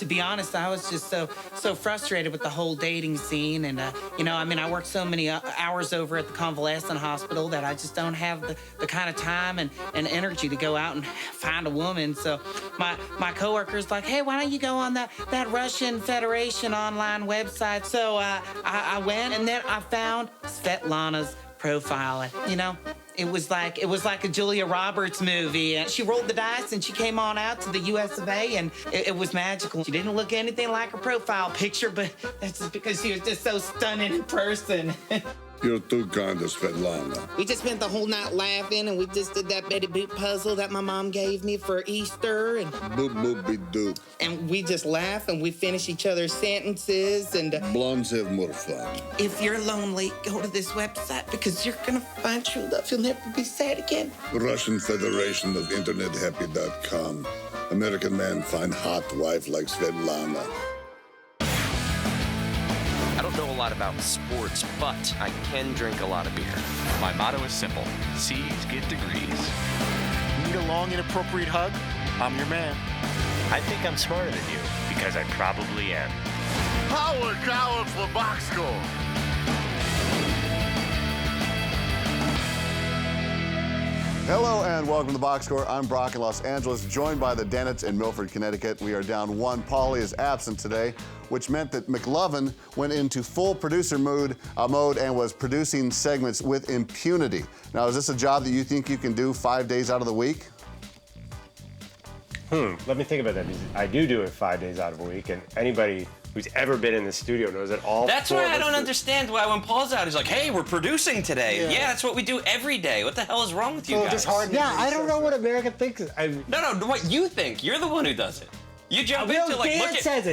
to be honest, I was just so frustrated with the whole dating scene. And, I work so many hours over at the convalescent hospital that I just don't have the kind of time and energy to go out and find a woman. So my coworker's like, hey, why don't you go on that Russian Federation online website? So I went, and then I found Svetlana's profile. It was like a Julia Roberts movie. And she rolled the dice and she came on out to the US of A, and it was magical. She didn't look anything like her profile picture, but that's just because she was just so stunning in person. You're too kind to Svetlana. We just spent the whole night laughing, and we just did that Betty Boop puzzle that my mom gave me for Easter. And Boop, boop, be doop. And we just laugh, and we finish each other's sentences, and... Blondes have more fun. If you're lonely, go to this website, because you're gonna find true love. You'll never be sad again. Russian Federation of InternetHappy.com. American man find hot wife like Svetlana. I don't know a lot about sports, but I can drink a lot of beer. My motto is simple: C's get degrees. Need a long, inappropriate hug? I'm your man. I think I'm smarter than you, because I probably am. Power Tower for box score. Hello and welcome to the Box Score. I'm Brock in Los Angeles, joined by the Danettes in Milford, Connecticut. We are down one. Paulie is absent today, which meant that McLovin went into full producer mode and was producing segments with impunity. Now, is this a job that you think you can do 5 days out of the week? Let me think about that. I do it 5 days out of a week, and anybody who's ever been in the studio knows that all That's four why of I us don't do. understand why when Paul's out, he's like, hey, we're producing today. Yeah, that's what we do every day. What the hell is wrong with you guys? Yeah, I don't know what America thinks. No, what you think. You're the one who does it. You jump into like,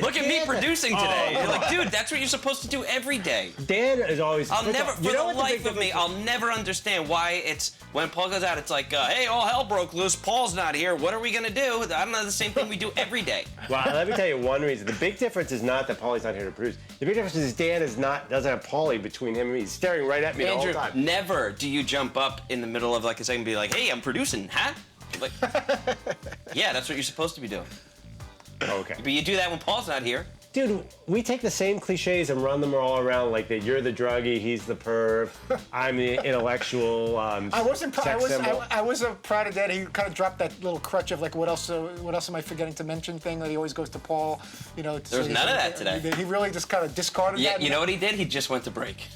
look at me producing today. You're like, dude, that's what you're supposed to do every day. Dan is always... For the life of me, I'll never understand why it's, when Paul goes out, it's like, hey, all hell broke loose, Paul's not here, what are we gonna do? I don't know, the same thing we do every day. Well, let me tell you one reason. The big difference is not that Paulie's not here to produce. The big difference is Dan doesn't have Paulie between him and me. He's staring right at me the whole time. Never do you jump up in the middle of like a second and be like, hey, I'm producing, huh? Like, yeah, that's what you're supposed to be doing. Okay. But you do that when Paul's not here. Dude, we take the same cliches and run them all around like that. You're the druggie, he's the perv, I'm the intellectual I wasn't proud. sex symbol. I was proud of that. He kind of dropped that little crutch of like, what else am I forgetting to mention thing that he always goes to Paul. There was none of that today. He really just kind of discarded that. You know what he did? He just went to break.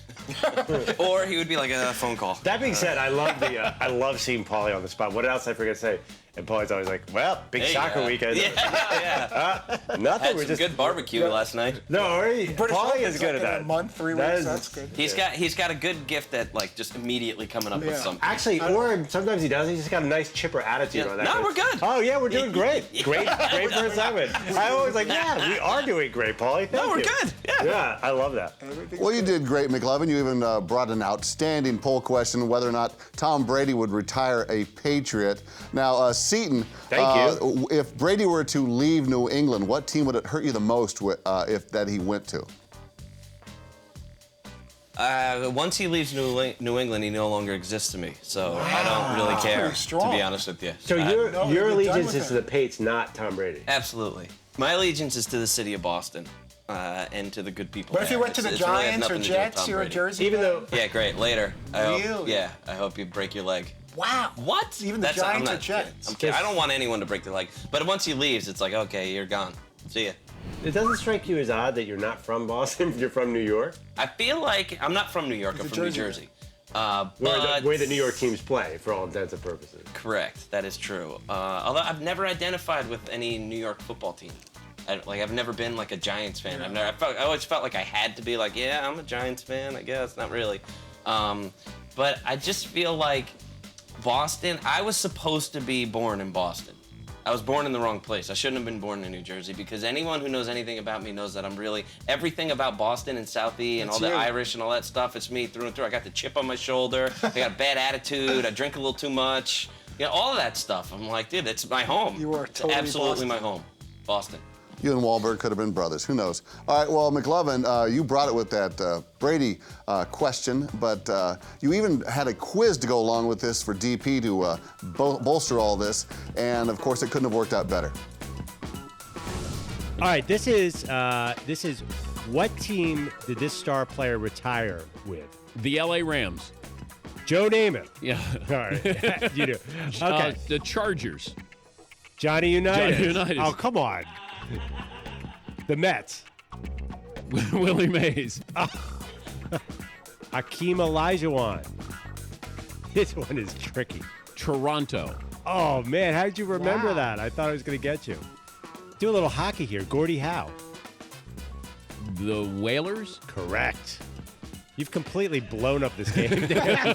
Or he would be like a phone call. That being said, I love seeing Paulie on the spot. What else I forget to say? And Paulie's always like, well, big soccer weekend. Yeah. Nothing. Had some good barbecue last night. No, Paulie is good at that. A month, 3 weeks, that's good. He's got a good gift at like just immediately coming up with something. Actually, or sometimes he doesn't. He's just got a nice chipper attitude on that. No, we're good. Oh yeah, we're doing great. Great first segment. I always like, yeah, we are doing great, Paulie. Thank we're you. good. Yeah, I love that. Well, you did great, McLovin. You even brought an outstanding poll question whether or not Tom Brady would retire a Patriot. Now, Seton, Thank you. If Brady were to leave New England, what team would it hurt you the most if that he went to? Once he leaves New England, he no longer exists to me. So I don't really care, to be honest with you. So your allegiance is to the Pates, not Tom Brady. Absolutely. My allegiance is to the city of Boston. And to the good people. But if you went to the Giants or Jets, you're a Jersey. Even though, yeah, great. Later. Really? I hope you break your leg. Wow. What? Even the Giants or Jets. I'm kidding. I don't want anyone to break their leg. But once he leaves, it's like, okay, you're gone. See ya. It doesn't strike you as odd that you're not from Boston, you're from New York? I feel like I'm not from New York. I'm from New Jersey. Where the New York teams play, for all intents and purposes. Correct. That is true. Although I've never identified with any New York football team. I've never been like a Giants fan. Yeah. I always felt like I had to be like, yeah, I'm a Giants fan. I guess not really, but I just feel like Boston. I was supposed to be born in Boston. I was born in the wrong place. I shouldn't have been born in New Jersey because anyone who knows anything about me knows that I'm really everything about Boston and Southie and all the Irish and all that stuff. It's me through and through. I got the chip on my shoulder. I got a bad attitude. I drink a little too much. All of that stuff. I'm like, dude, it's my home. You are totally absolutely my home, Boston. You and Wahlberg could have been brothers. Who knows? All right, well, McLovin, you brought it with that Brady question, but you even had a quiz to go along with this for DP to bolster all this, and of course, it couldn't have worked out better. All right, this is what team did this star player retire with? The LA Rams. Joe Namath. Yeah. All right, you do. Okay. The Chargers. Johnny Unitas. Johnny Unitas. Oh, come on. The Mets. Willie Mays. Hakeem Olajuwon. This one is tricky. Toronto. Oh, man, how did you remember that? I thought I was going to get you. Do a little hockey here. Gordie Howe. The Whalers. Correct. You've completely blown up this game, Dan.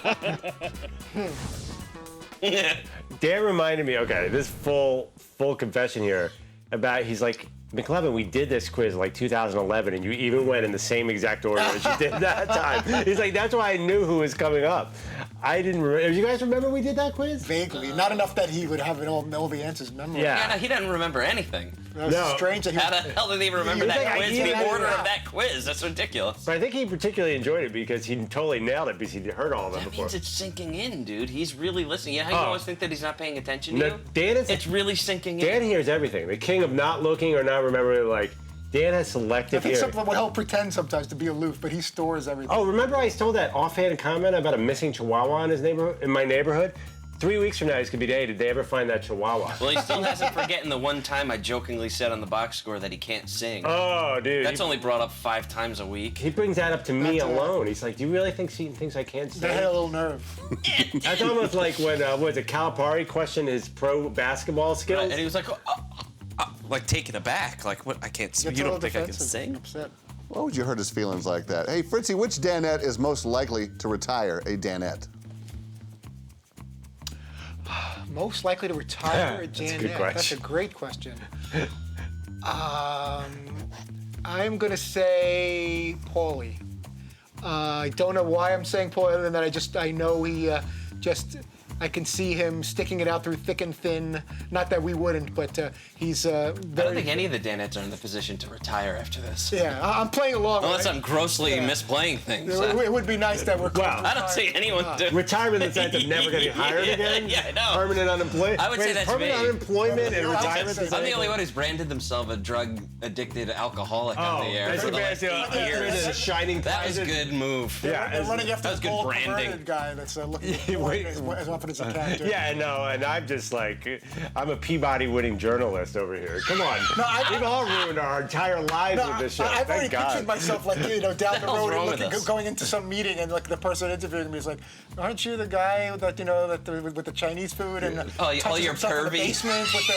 Dan reminded me, okay, this full confession here about, he's like, McLovin, we did this quiz like 2011, and you even went in the same exact order as you did that time. He's like, that's why I knew who was coming up. I didn't remember. You guys remember we did that quiz? Vaguely. Not enough that he would have all the answers memorized. Yeah, no, he doesn't remember anything. That was strange that he How the hell did he remember was that like, quiz? I The can't- order of that quiz? That's ridiculous. But I think he particularly enjoyed it because he totally nailed it because he'd heard all of them That before. means it's sinking in, dude. He's really listening. You know how you always think that he's not paying attention to No, you? Dan is- It's really sinking in. Dan hears everything. The king of not looking or not remembering, like, Dan has I selective think hearing. someone will pretend sometimes to be aloof, but he stores everything. Oh, remember I told that offhand comment about a missing chihuahua in my neighborhood? 3 weeks from now, he's going to be, hey, did they ever find that chihuahua? Well, he still hasn't forgotten the one time I jokingly said on the box score that he can't sing. Oh, dude. That's only brought up 5 times a week. He brings that up to me That's alone. He's like, do you really think she thinks I can't They had a sing? little nerve. That's almost like when, was it Calipari questioned his pro basketball skills? And he was like, like taken aback. Like, what? I can't sing. Gets You a don't little think I can defensive, sing? Upset. Why would you hurt his feelings like that? Hey, Fritzy, which Danette is most likely to retire a Danette? Most likely to retire a That's a Danette. good question. That's a great question. I'm gonna say Paulie. I don't know why I'm saying Paulie, other than that I know he I can see him sticking it out through thick and thin. Not that we wouldn't, but he's very. I don't think any of the Danettes are in the position to retire after this. Yeah, I'm playing along. Unless right? I'm grossly misplaying things. It would be nice that we're. Wow. I don't see anyone do. Retirement in the sense of never getting hired again? Yeah, I know. Permanent unemployment? I would say Wait, that's permanent me. unemployment and No, retirement? I'm I'm the only one who's branded themselves a drug-addicted alcoholic on the air that's for the the best. last 8 You're in years. a shining That was a prizes. good move. Yeah, They're running after that was the good gold branding. perverted guy that's looking Wait. as often as he can. Yeah, I know, and I'm just like, I'm a Peabody-winning journalist over here. Come on. We've all ruined our entire lives with this show. I've already Thank God. pictured myself like down the hell's road wrong and with us? going into some meeting and like the person interviewing me is like, "Aren't you the guy that with the Chinese food and Oh, touches all your himself in the pervy. basement with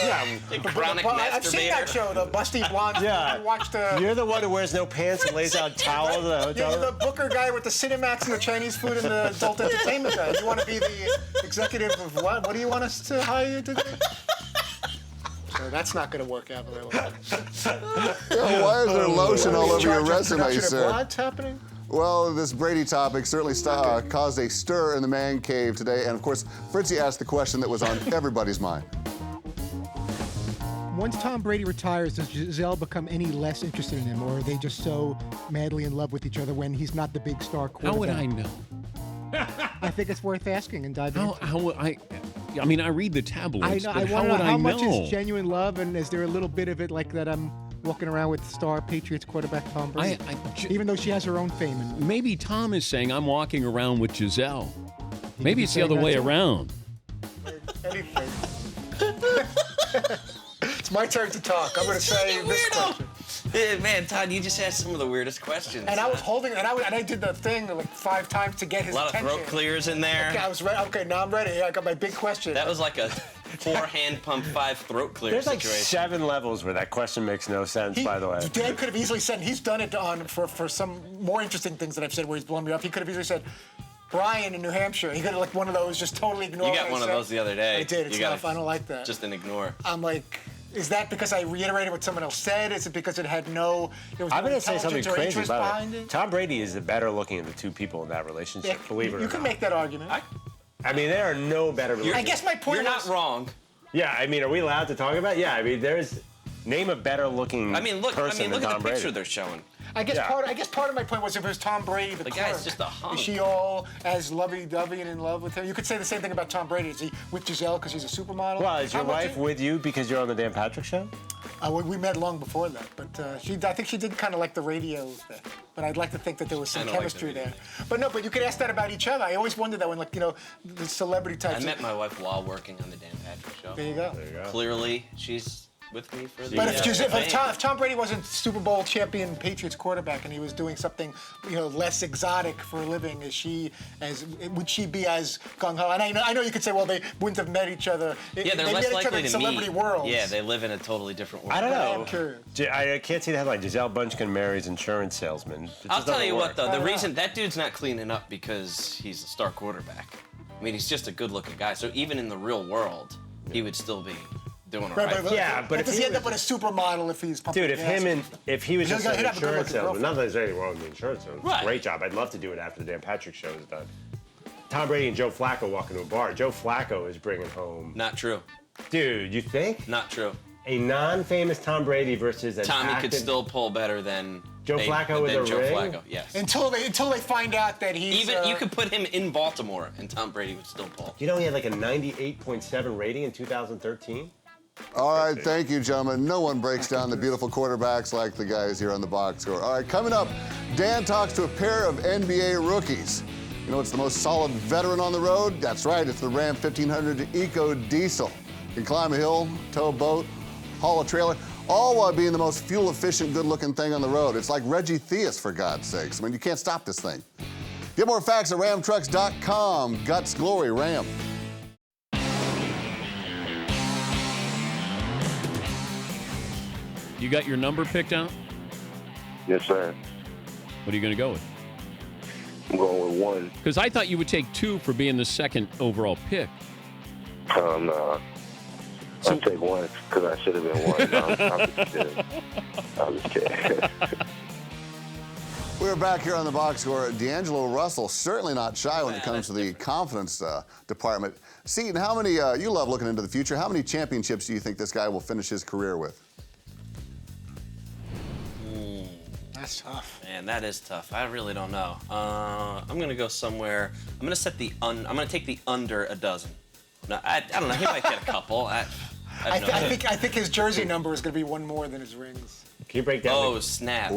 the chronic I've seen that masturbator. show, the Busty Blonde. Yeah. I watched You're the one who wears no pants and lays out towels in the You're hotel the room? Booker guy with the Cinemax and the Chinese food and the adult entertainment guy. You want to be the executive of what? What do you want us to hire you to do? So that's not going to work out very well. Why is there lotion all over your Charge of resume, production of sir? What's happening? Well, this Brady topic certainly caused a stir in the man cave today. And of course, Fritzy asked the question that was on everybody's mind. Once Tom Brady retires, does Giselle become any less interested in him, or are they just so madly in love with each other when he's not the big star quarterback? How would I know? I think it's worth asking and diving into. How would I mean, I read the tabloids, I but how want to would know I how know? much is genuine love, and is there a little bit of it like that I'm walking around with star Patriots quarterback Tom Brady, even though she has her own fame? And Maybe Tom is saying I'm walking around with Giselle. Maybe be it's the saying other that way too. around. Anything. It's my turn to talk. I'm going to say this question. Man, Todd, you just asked some of the weirdest questions. And I was holding, and I did the thing like 5 times to get his a lot of attention. throat clears in there. Okay, I was ready. Okay, now I'm ready. I got my big question. That was like a 4 hand pump 5 throat clear There's like situation. 7 levels where that question makes no sense, by the way. Dan could have easily said, and he's done it for some more interesting things that I've said where he's blown me off. He could have easily said, Brian in New Hampshire. He could have like one of those, just totally ignore You what got I one of said. those the other day. I did. It's You gotta tough. I don't like that. Just an ignore. I'm like, is that because I reiterated what someone else said? Is it because there was I'm no going to say something intelligence or crazy interest about behind it. it? Tom Brady is the better looking of the 2 people in that relationship, believe it or You not. can make that argument. I mean, there are no better relationships. I guess my point You're was, not wrong. Yeah, I mean, are we allowed to talk about it? Yeah, I mean, name a better looking I mean, look person than at Tom the picture Brady. they're showing. I guess Yeah. part of my point was if it was Tom Brady, the guy's clerk, just a hunk. is she all as lovey-dovey and in love with him? You could say the same thing about Tom Brady. Is he with Giselle because he's a supermodel? Well, is your How much wife with you because you're on the Dan Patrick Show? We met long before that, but I think she did kind of like the radio thing. But I'd like to think that there was some chemistry there. But you could ask that about each other. I always wondered that when, like, the celebrity types. I met my wife while working on the Dan Patrick Show. There you go. Clearly, she's with me for the. But if Tom Brady wasn't Super Bowl champion Patriots quarterback and he was doing something, less exotic for a living, would she be as gung ho? And I know you could say, well, they wouldn't have met each other. Yeah, they're less likely to celebrity meet. Worlds. Yeah, they live in a totally different world. I don't know. I'm curious. I can't see the headline. Giselle Bunchkin marries insurance salesman. I'll tell you what, though. The reason that dude's not cleaning up because he's a star quarterback. I mean, he's just a good-looking guy. So even in the real world, he would still be doing all right. But does he end up with a supermodel if he's pumping Dude, if he was just an insurance salesman, not that there's anything wrong with the insurance salesman. Right. Great job. I'd love to do it after the Dan Patrick Show is done. Tom Brady and Joe Flacco walk into a bar. Joe Flacco is bringing home. Not true. Dude, you think? Not true. A non-famous Tom Brady versus a Tommy could still pull better than Joe Flacco with a Joe ring? Flacco, yes. Until they find out that he's even you could put him in Baltimore and Tom Brady would still pull. You know he had like a 98.7 rating in 2013. All right, thank you, gentlemen. No one breaks down the beautiful quarterbacks like the guys here on the box score. All right, coming up, Dan talks to a pair of NBA rookies. You know what's the most solid veteran on the road? That's right, it's the Ram 1500 Eco Diesel. You can climb a hill, tow a boat, haul a trailer, all while being the most fuel-efficient, good-looking thing on the road. It's like Reggie Theus, for God's sakes. I mean, you can't stop this thing. Get more facts at ramtrucks.com. Guts, glory, Ram. You got your number picked out? Yes, sir. What are you going to go with? I'm going with 1. Because I thought you would take 2 for being the second overall pick. No. I'll take 1 because I should have been 1. No, I'm just kidding. I'm just kidding. We're back here on the box score. D'Angelo Russell, certainly not shy when it comes to the confidence department. Seton, how many, you love looking into the future, how many championships do you think this guy will finish his career with? That's tough. Man, that is tough. I really don't know. I'm gonna go somewhere. I'm gonna set I'm gonna take the under a dozen. No, I don't know. He might get a couple. I think his jersey number is gonna be 1 more than his rings. Can you break down? Oh, snap!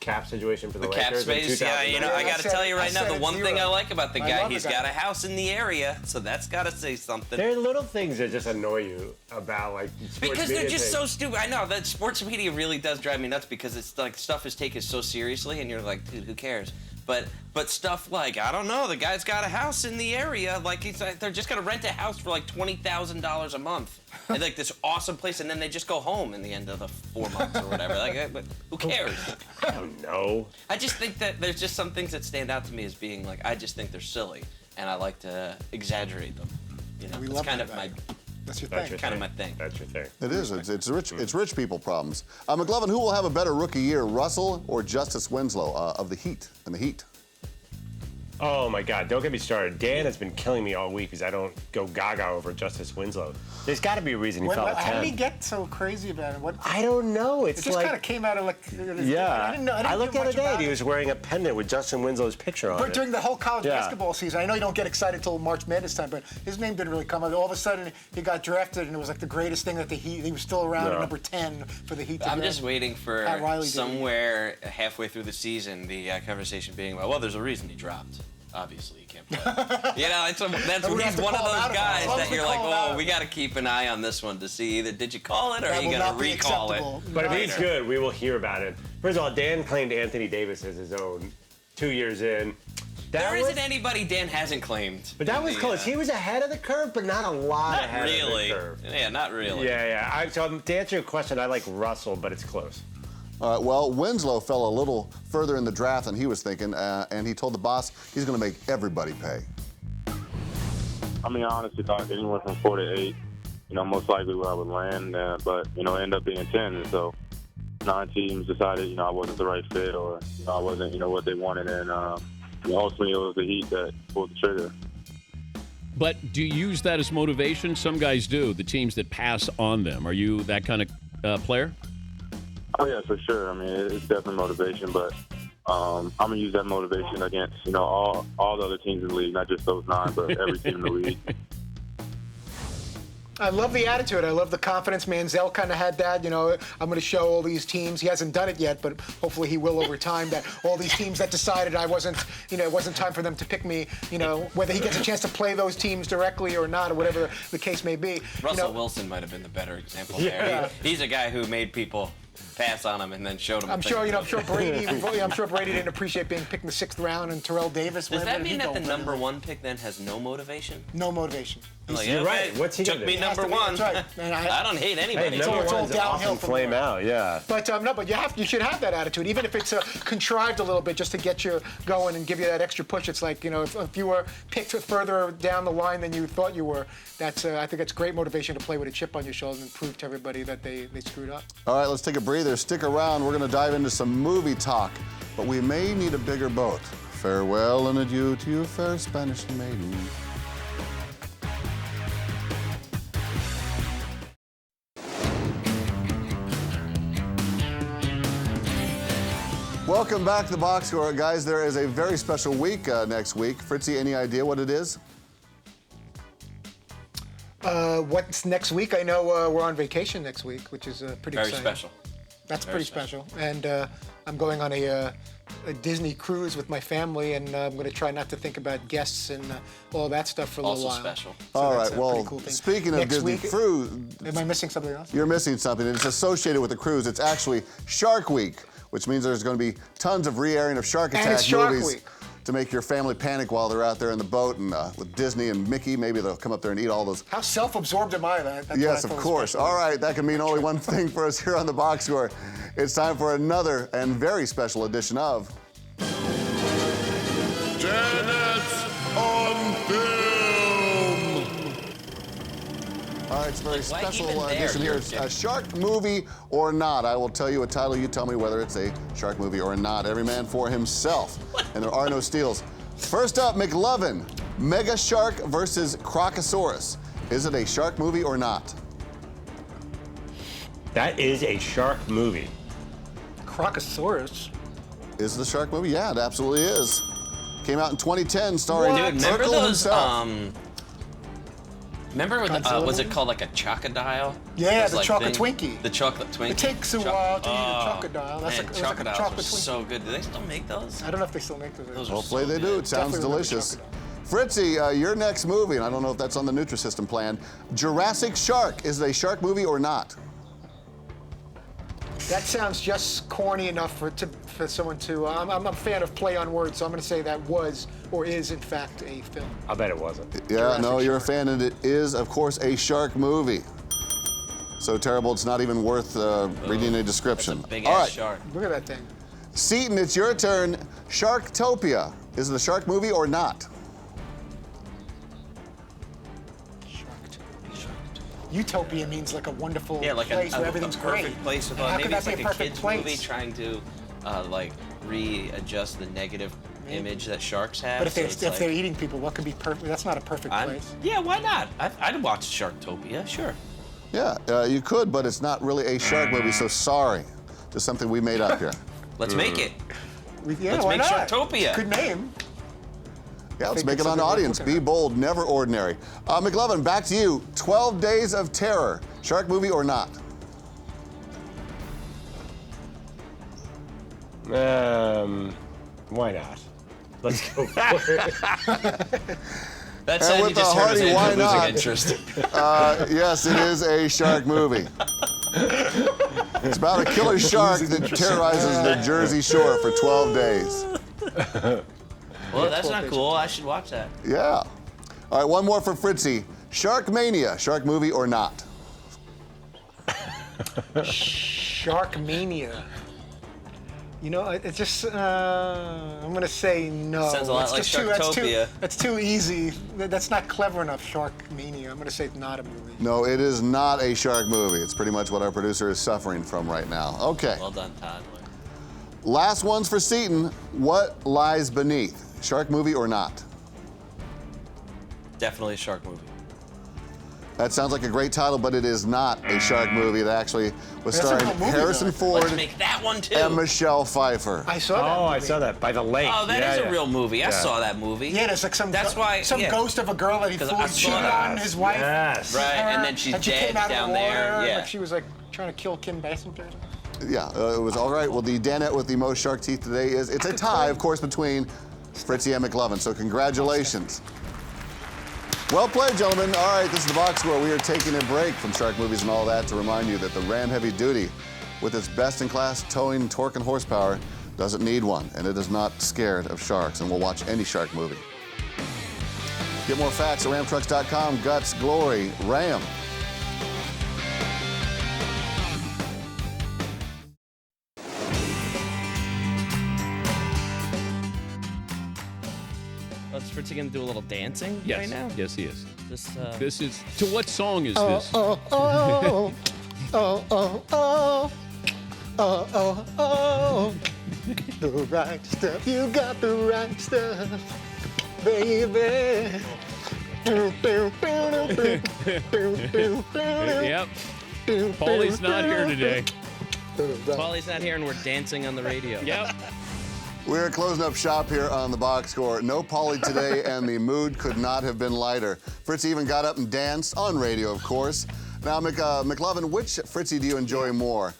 Cap situation for the cap Lakers space. Yeah, I got to tell you right now, the one 0. thing I like about the guy, he's got a house in the area, so that's got to say something. There are little things that just annoy you about like sports because they're media just things. so stupid. I know that sports media really does drive me nuts because it's like stuff is taken so seriously, and you're like, dude, who cares? But stuff like, I don't know, the guy's got a house in the area, like they're just gonna rent a house for like $20,000 a month, and like this awesome place, and then they just go home in the end of the 4 months or whatever. Like, but who cares? I don't know. I just think that there's just some things that stand out to me as being like, I just think they're silly, and I like to exaggerate them. You know, it's kind of my. That's your thing. Kind of my thing. That's your thing. It is. It's rich people problems. McLovin, who will have a better rookie year, Russell or Justise Winslow of the Heat and the Heat? Oh my God! Don't get me started. Dan has been killing me all week because I don't go gaga over Justise Winslow. There's got to be a reason he fell at 10. How did he get so crazy about it? I don't know. It's it just like kind of came out of like. Yeah. I didn't know. I looked the other day and he was wearing a pendant with Justin Winslow's picture on But it. during the whole college basketball season, I know you don't get excited until March Madness time, but his name didn't really come up. All of a sudden, he got drafted, and it was like the greatest thing that the Heat. He was still around at number 10 for the Heat. I'm just waiting for somewhere halfway through the season, the conversation being, well, there's a reason he dropped. Obviously, you can't play. You know, he's one of those guys that you're like, oh, we got to keep an eye on this one to see either did you call it or are you going to recall it. But if he's good, we will hear about it. First of all, Dan claimed Anthony Davis as his own 2 years in. There isn't anybody Dan hasn't claimed. But that was close. He was ahead of the curve, but not a lot ahead of the curve. Yeah, not really. Yeah. So to answer your question, I like Russell, but it's close. All right, well, Winslow fell a little further in the draft than he was thinking, and he told the boss he's going to make everybody pay. I mean, I honestly thought anyone from 4 to 8, most likely where I would land, but, end up being 10. And so 9 teams decided, I wasn't the right fit or, I wasn't, what they wanted. And ultimately it was the Heat that pulled the trigger. But do you use that as motivation? Some guys do, the teams that pass on them. Are you that kind of player? Oh, yeah, for sure. I mean, it's definitely motivation, but I'm going to use that motivation against, all the other teams in the league, not just those 9, but every team in the league. I love the attitude. I love the confidence. Manziel kind of had that. You know, I'm going to show all these teams. He hasn't done it yet, but hopefully he will over time. That all these teams that decided I wasn't, you know, it wasn't time for them to pick me. You know, whether he gets a chance to play those teams directly or not, or whatever the case may be. Russell Wilson might have been the better example there. He's a guy who made people pass on him and then showed him. I'm sure Brady. I'm sure Brady didn't appreciate being picked in the 6th round, and Terrell Davis. Does that mean that the number 1 pick then has no motivation? No motivation. Like, You're right. What's he took me number 1? That's right. I don't hate anybody. Hey, number it's all one's downhill often from flame there. out. Yeah. But no, but you should have that attitude, even if it's contrived a little bit, just to get you going and give you that extra push. It's like, you know, if you were picked further down the line than you thought you were, that's I think it's great motivation to play with a chip on your shoulder and prove to everybody that they screwed up. All right, let's take a breather. Stick around. We're going to dive into some movie talk, but we may need a bigger boat. Farewell and adieu to you, fair Spanish maiden. Welcome back to the Box Score. Guys, there is a very special week next week. Fritzy, any idea what it is? What's next week? I know we're on vacation next week, which is pretty Very exciting. special. That's Very pretty special. And I'm going on a Disney cruise with my family, and I'm going to try not to think about guests and all that stuff for a little while. Also special. So All that's right, a well, pretty cool thing. speaking of Next Disney week- cruise, Am I missing something else? you're missing something. It's associated with the cruise. It's actually Shark Week, which means there's going to be tons of re-airing of Shark And Attack it's Shark movies Week. to make your family panic while they're out there in the boat. And with Disney and Mickey, maybe they'll come up there and eat all those. How self-absorbed am I? That's Yes, what I of thought was course. special. All right, that can mean only one thing for us here on the Box Score. It's time for another and very special edition of Danette on film. All right, it's a very Like, why special even there, edition here. you're It's a shark movie or not. I will tell you a title. You tell me whether it's a shark movie or not. Every man for himself. And there are no steals. First up, McLovin. Mega Shark versus Crocosaurus. Is it a shark movie or not? That is a shark movie. Crocosaurus. Is it a shark movie? Yeah, it absolutely is. Came out in 2010, starring Dude, remember Urkel those? himself. Remember, Godzilla was it movie? called like a chocodile? Yeah, Those, the like, chocolate thing? Twinkie. The chocolate Twinkie. It takes a while to eat a crocodile. That's Man, like, it was like a chocodiles chocolate were Twinkie. so good. Do they still make those? I don't know if they still make those. Those are Hopefully so they do. good. It sounds Definitely remember delicious. Crocodile. Fritzy, your next movie, and I don't know if that's on the Nutrisystem plan, Jurassic Shark. Is it a shark movie or not? That sounds just corny enough for someone to. I'm a fan of play on words, so I'm going to say that was or is in fact a film. I'll bet it wasn't. Yeah, Jurassic no, you're a Shark. fan, and it is, of course, a shark movie. So terrible, it's not even worth reading a description. Big All ass right, shark. Look at that thing. Seaton, it's your turn. Sharktopia. Is it a shark movie or not? Utopia means like a wonderful place where everything's perfect great. place. And how Maybe could that it's be like a a perfect kid's place? movie trying to like readjust the negative image that sharks have. But if, so it's if like- they're eating people, what could be perfect? That's not a perfect place. Yeah, why not? I'd watch Sharktopia, sure. Yeah, you could, but it's not really a shark movie, so sorry. Just something we made up here. Let's make it. Yeah, Let's why make not? Sharktopia. Good name. Yeah, let's think make it it's on something worth audience. looking Be at. bold, never ordinary. McLovin, back to you. 12 Days of Terror. Shark movie or not? Why not? Let's go for it. That And said, with you just a heard his hearty, losing why not? interest. Yes, it is a shark movie. It's about a killer shark that terrorizes the Jersey Shore for 12 days. Well, that's not cool. I should watch that. Yeah. All right, one more for Fritzy. Sharkmania, shark movie or not? Sharkmania. You know, it's just. I'm going to say no. Sounds a lot It's like just Sharktopia. That's too easy. That's not clever enough. Sharkmania. I'm going to say it's not a movie. No, it is not a shark movie. It's pretty much what our producer is suffering from right now. Okay. Well done, Todd. Last one's for Seaton. What lies beneath? Shark movie or not? Definitely a shark movie. That sounds like a great title, but it is not a shark movie. It actually was starring Harrison Ford Let's make that one too. and Michelle Pfeiffer. I saw that. Oh, movie. I saw that by the lake. Oh, that is a real movie. I saw that movie. Yeah, there's like some yeah. ghost of a girl that he 'Cause fully I saw cheated that. on his wife. Yes. Right, and then she's and she dead came out down of the water, there. Yeah. Like she was like trying to kill Kim Basinger. Yeah, it was all right. Well, the Danette with the most shark teeth today it's a tie, of course, between Fritzy and McLovin. So congratulations. Well played, gentlemen. All right, this is the box score. We are taking a break from shark movies and all that to remind you that the Ram Heavy Duty, with its best-in-class towing, torque, and horsepower, doesn't need one, and it is not scared of sharks, and will watch any shark movie. Get more facts at ramtrucks.com. Guts, glory, Ram. Is Fritzy gonna do a little dancing Yes. right now? Yes, he is. Just, This is. To what song is this? Oh, oh, oh, oh, oh, oh, oh, oh. The right stuff, you got the right stuff, baby. Yep. Paulie's not here today. Paulie's not here, and we're dancing on the radio. Yep. We're closing up shop here on the box score. No Paulie today, and the mood could not have been lighter. Fritzy even got up and danced on radio, of course. Now, McLovin, which Fritzy do you enjoy more?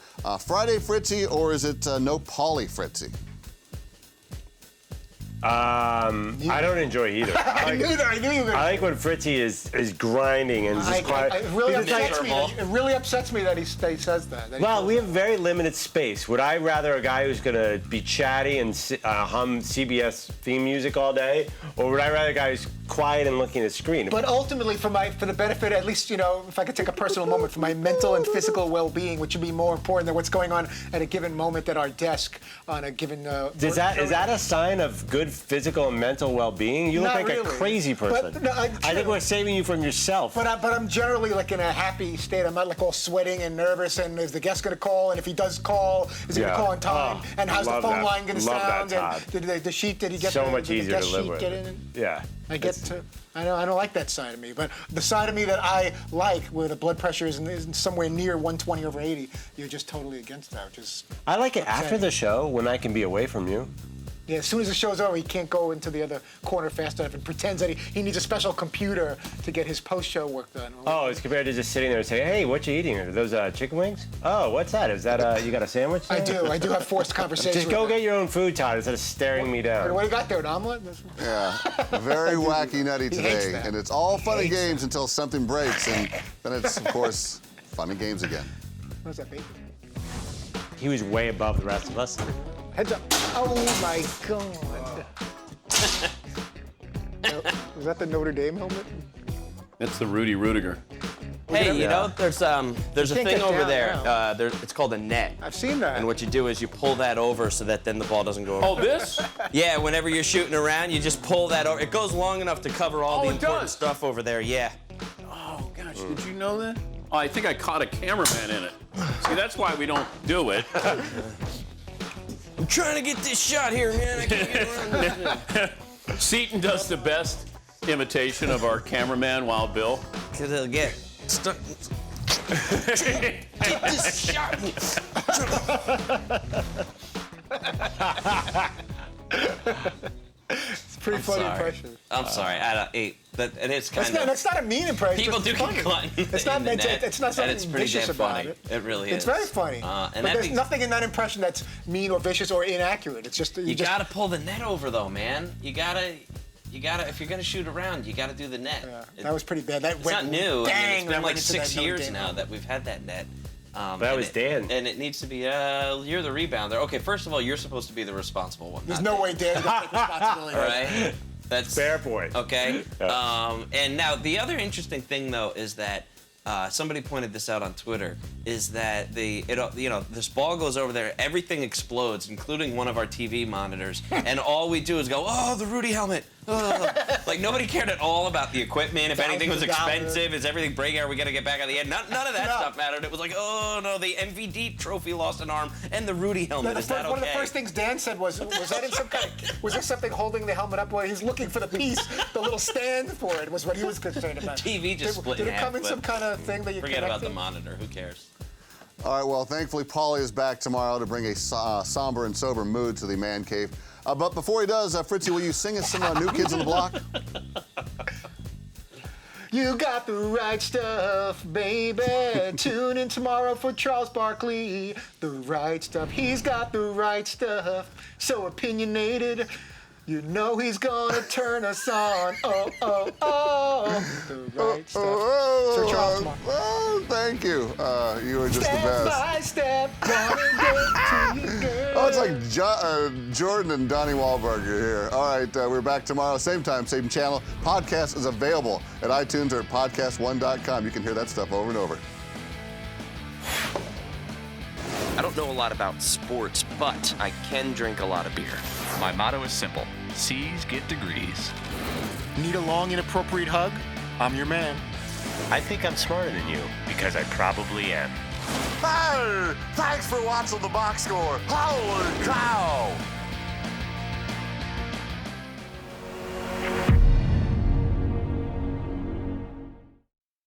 Friday Fritzy, or is it no Paulie Fritzy? I don't enjoy either. I knew you were gonna. I like when Fritzy is grinding and just quiet. It really upsets me. It really upsets me that he says that. Well, we have very limited space. Would I rather a guy who's gonna be chatty and hum CBS theme music all day, or would I rather a guy who's quiet and looking at a screen? But ultimately, for the benefit, at least, if I could take a personal moment, for my mental and physical well-being, which would be more important than what's going on at a given moment at our desk on a given. Is that a sign of good physical and mental well-being? You look Not like a really. crazy person. But, no, I think we're saving you from yourself. But I'm generally like in a happy state. I'm not like all sweating and nervous. And is the guest going to call? And if he does call, is he going to call on time? And how's the phone line going to sound? And did the sheet? Did he get so the, much did easier the guest to live sheet with. get in? Yeah. I don't like that side of me, but the side of me that I like, where the blood pressure is somewhere near 120/80, you're just totally against that, which is. I like it after the show when I can be away from you. Yeah, as soon as the show's over, he can't go into the other corner fast enough and pretends that he needs a special computer to get his post-show work done. Oh, it's compared to just sitting there and saying, "Hey, what you eating? Are those chicken wings? Oh, what's that? Is that you got a sandwich there?" I do have forced conversations. Just go get your own food, Todd, instead of staring me down. What do you got there, an omelet? Yeah, very wacky nutty today, and it's all fun and games until something breaks, and then it's, of course, fun and games again. What's that, bacon? He was way above the rest of us. Heads up. Oh, my God. Was that the Notre Dame helmet? That's the Rudy Rudiger. Hey, there's a can't thing get over down there. now. It's called a net. I've seen that. And what you do is you pull that over so that then the ball doesn't go over. Oh, this? Yeah, whenever you're shooting around, you just pull that over. It goes long enough to cover all the important stuff over there. Yeah. Oh, gosh, did you know that? Oh, I think I caught a cameraman in it. See, that's why we don't do it. I'm trying to get this shot here, man. I can't get around this. Seton does the best imitation of our cameraman, Wild Bill. Because he'll get stuck. Get this shot. It's a pretty funny impression. I'm sorry. It's kind of. That's not a mean impression. People do get caught. It's not meant to. It's not something it's pretty vicious damn about funny. it. It really is. It's very funny. And but that there's means nothing in that impression that's mean or vicious or inaccurate. It's just you gotta pull the net over though, man. You gotta. If you're gonna shoot around, you gotta do the net. Yeah, that was pretty bad. That It's went not new. Bang, It's been like into 6 that years Notre Dame now helmet. that we've had that net. That was Dan. And it needs to be, you're the rebounder. Okay, first of all, you're supposed to be the responsible one. There's no way Dan got take responsibility. All right? That's fair point. Okay. And now the other interesting thing though is that somebody pointed this out on Twitter is that this ball goes over there, everything explodes, including one of our TV monitors, and all we do is go, oh, the Rudy helmet. Like, nobody cared at all about the equipment. If anything was $1,000. expensive, is everything breaking? Are we going to get back on the end? None of that stuff mattered. It was like, oh, no, the MVD trophy lost an arm and the Rudy helmet. Is that okay? One of the first things Dan said was that in some kind of, was there something holding the helmet up while he's looking for the piece, the little stand for it was what he was concerned about. TV just split Did in it half, come in but some kind of thing that you forget about connected? the monitor. Who cares? All right, well, thankfully, Paulie is back tomorrow to bring a somber and sober mood to the man cave. But before he does, Fritzy, will you sing us some New Kids on the Block? You got the right stuff, baby. Tune in tomorrow for Charles Barkley. The right stuff. He's got the right stuff. So opinionated. You know he's gonna turn us on. Oh, oh, oh. The right stuff. Sir Charles tomorrow. Oh, thank you. You were just Step the best. by step, gonna get to you, girl. Oh, it's like Jordan and Donnie Wahlberg are here. All right, we're back tomorrow, same time, same channel. Podcast is available at iTunes or at podcast1.com. You can hear that stuff over and over. I don't know a lot about sports, but I can drink a lot of beer. My motto is simple. C's get degrees. Need a long, inappropriate hug? I'm your man. I think I'm smarter than you because I probably am. Hey, thanks for watching the box score. Holy cow!